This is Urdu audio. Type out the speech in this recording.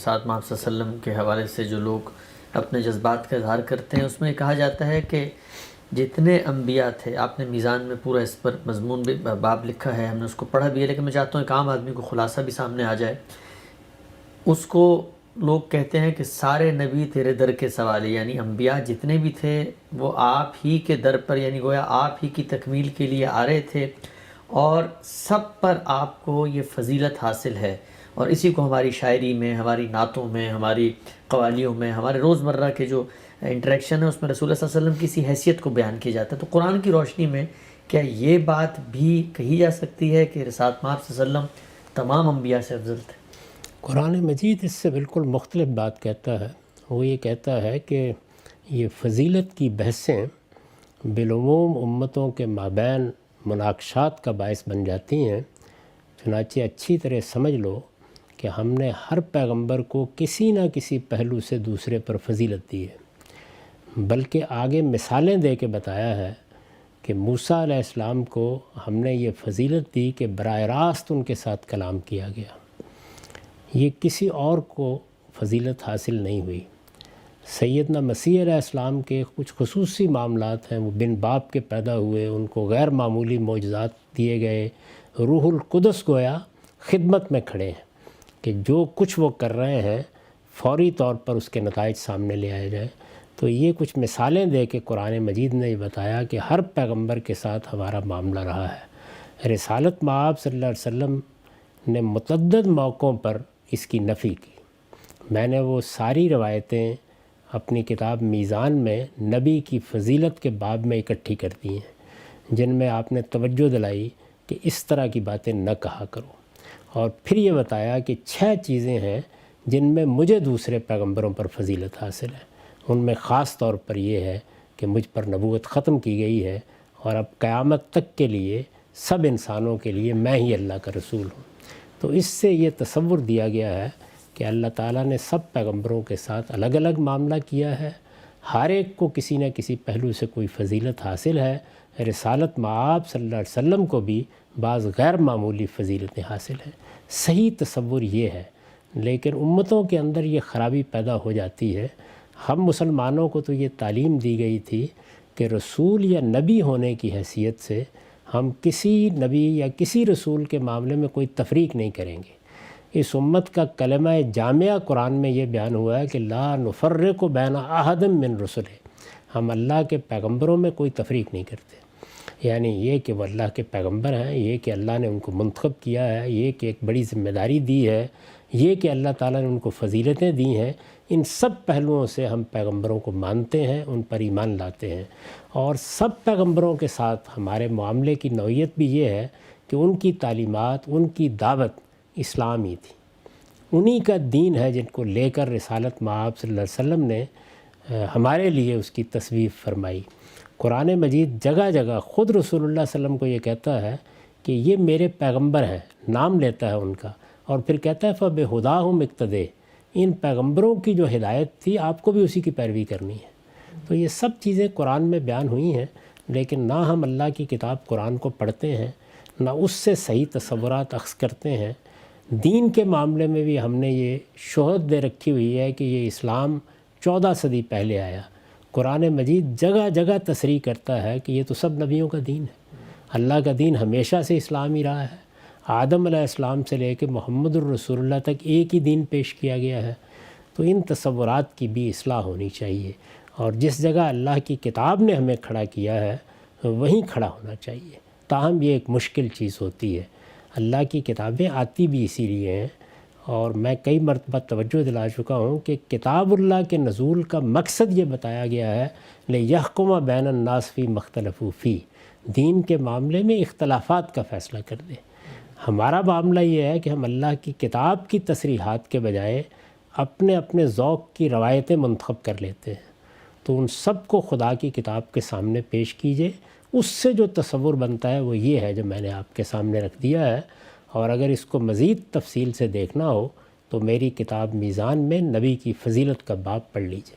ساتھ محمد صلی اللہ علیہ وسلم کے حوالے سے جو لوگ اپنے جذبات کا اظہار کرتے ہیں، اس میں کہا جاتا ہے کہ جتنے انبیاء تھے، آپ نے میزان میں پورا اس پر مضمون بھی باب لکھا ہے، ہم نے اس کو پڑھا بھی ہے، لیکن میں چاہتا ہوں ایک عام آدمی کو خلاصہ بھی سامنے آ جائے۔ اس کو لوگ کہتے ہیں کہ سارے نبی تیرے در کے سوالی، یعنی انبیاء جتنے بھی تھے وہ آپ ہی کے در پر، یعنی گویا آپ ہی کی تکمیل کے لیے آ رہے تھے، اور سب پر آپ کو یہ فضیلت حاصل ہے۔ اور اسی کو ہماری شاعری میں، ہماری نعتوں میں، ہماری قوالیوں میں، ہمارے روزمرہ کے جو انٹریکشن ہے اس میں رسول اللہ صلی اللہ علیہ وسلم کی اسی حیثیت کو بیان کیا جاتا ہے۔ تو قرآن کی روشنی میں کیا یہ بات بھی کہی جا سکتی ہے کہ رسالت مآب صلی اللہ علیہ وسلم تمام انبیاء سے افضل تھے؟ قرآن مجید اس سے بالکل مختلف بات کہتا ہے۔ وہ یہ کہتا ہے کہ یہ فضیلت کی بحثیں بالعموم امتوں کے مابین مناقشات کا باعث بن جاتی ہیں۔ چنانچہ اچھی طرح سمجھ لو کہ ہم نے ہر پیغمبر کو کسی نہ کسی پہلو سے دوسرے پر فضیلت دی ہے، بلکہ آگے مثالیں دے کے بتایا ہے کہ موسیٰ علیہ السلام کو ہم نے یہ فضیلت دی کہ براہ راست ان کے ساتھ کلام کیا گیا، یہ کسی اور کو فضیلت حاصل نہیں ہوئی۔ سیدنا مسیح علیہ السلام کے کچھ خصوصی معاملات ہیں، وہ بن باپ کے پیدا ہوئے، ان کو غیر معمولی معجزات دیے گئے، روح القدس گویا خدمت میں کھڑے ہیں کہ جو کچھ وہ کر رہے ہیں فوری طور پر اس کے نتائج سامنے لے آئے جائیں۔ تو یہ کچھ مثالیں دے کے قرآن مجید نے یہ بتایا کہ ہر پیغمبر کے ساتھ ہمارا معاملہ رہا ہے۔ رسالت مآب صلی اللہ علیہ وسلم نے متعدد موقعوں پر اس کی نفی کی۔ میں نے وہ ساری روایتیں اپنی کتاب میزان میں نبی کی فضیلت کے باب میں اکٹھی کر دی ہیں، جن میں آپ نے توجہ دلائی کہ اس طرح کی باتیں نہ کہا کرو، اور پھر یہ بتایا کہ 6 چیزیں ہیں جن میں مجھے دوسرے پیغمبروں پر فضیلت حاصل ہے۔ ان میں خاص طور پر یہ ہے کہ مجھ پر نبوت ختم کی گئی ہے، اور اب قیامت تک کے لیے سب انسانوں کے لیے میں ہی اللہ کا رسول ہوں۔ تو اس سے یہ تصور دیا گیا ہے کہ اللہ تعالیٰ نے سب پیغمبروں کے ساتھ الگ الگ معاملہ کیا ہے، ہر ایک کو کسی نہ کسی پہلو سے کوئی فضیلت حاصل ہے۔ رسالت مآب صلی اللہ علیہ وسلم کو بھی بعض غیر معمولی فضیلتیں حاصل ہیں۔ صحیح تصور یہ ہے، لیکن امتوں کے اندر یہ خرابی پیدا ہو جاتی ہے۔ ہم مسلمانوں کو تو یہ تعلیم دی گئی تھی کہ رسول یا نبی ہونے کی حیثیت سے ہم کسی نبی یا کسی رسول کے معاملے میں کوئی تفریق نہیں کریں گے۔ اس امت کا کلمہ جامعہ قرآن میں یہ بیان ہوا ہے کہ لا نفرق بین احد من رسلہ، ہم اللہ کے پیغمبروں میں کوئی تفریق نہیں کرتے۔ یعنی یہ کہ وہ اللہ کے پیغمبر ہیں، یہ کہ اللہ نے ان کو منتخب کیا ہے، یہ کہ ایک بڑی ذمہ داری دی ہے، یہ کہ اللہ تعالیٰ نے ان کو فضیلتیں دی ہیں، ان سب پہلوؤں سے ہم پیغمبروں کو مانتے ہیں، ان پر ایمان لاتے ہیں۔ اور سب پیغمبروں کے ساتھ ہمارے معاملے کی نوعیت بھی یہ ہے کہ ان کی تعلیمات، ان کی دعوت اسلامی تھی، انہی کا دین ہے جن کو لے کر رسالت مآب صلی اللہ علیہ وسلم نے ہمارے لیے اس کی تصویب فرمائی۔ قرآن مجید جگہ جگہ خود رسول اللہ صلی اللہ علیہ وسلم کو یہ کہتا ہے کہ یہ میرے پیغمبر ہیں، نام لیتا ہے ان کا، اور پھر کہتا ہے فَبِہُدَاهُمْ اقْتَدِیٰ، ان پیغمبروں کی جو ہدایت تھی آپ کو بھی اسی کی پیروی کرنی ہے۔ تو یہ سب چیزیں قرآن میں بیان ہوئی ہیں، لیکن نہ ہم اللہ کی کتاب قرآن کو پڑھتے ہیں، نہ اس سے صحیح تصورات اخذ کرتے ہیں۔ دین کے معاملے میں بھی ہم نے یہ شہرت دے رکھی ہوئی ہے کہ یہ اسلام 14 صدی پہلے آیا۔ قرآن مجید جگہ جگہ تصریح کرتا ہے کہ یہ تو سب نبیوں کا دین ہے، اللہ کا دین ہمیشہ سے اسلام ہی رہا ہے، آدم علیہ السلام سے لے کے محمد الرسول اللہ تک ایک ہی دین پیش کیا گیا ہے۔ تو ان تصورات کی بھی اصلاح ہونی چاہیے، اور جس جگہ اللہ کی کتاب نے ہمیں کھڑا کیا ہے وہیں کھڑا ہونا چاہیے۔ تاہم یہ ایک مشکل چیز ہوتی ہے۔ اللہ کی کتابیں آتی بھی اسی لیے ہیں، اور میں کئی مرتبہ توجہ دلا چکا ہوں کہ کتاب اللہ کے نزول کا مقصد یہ بتایا گیا ہے لِیَحْکُمَ بَیْنَ النَّاسِ فِی مَا اخْتَلَفُوا فِیہ، دین کے معاملے میں اختلافات کا فیصلہ کر دے۔ ہمارا معاملہ یہ ہے کہ ہم اللہ کی کتاب کی تصریحات کے بجائے اپنے اپنے ذوق کی روایتیں منتخب کر لیتے ہیں۔ تو ان سب کو خدا کی کتاب کے سامنے پیش کیجئے، اس سے جو تصور بنتا ہے وہ یہ ہے جو میں نے آپ کے سامنے رکھ دیا ہے۔ اور اگر اس کو مزید تفصیل سے دیکھنا ہو تو میری کتاب میزان میں نبی کی فضیلت کا باب پڑھ لیجئے۔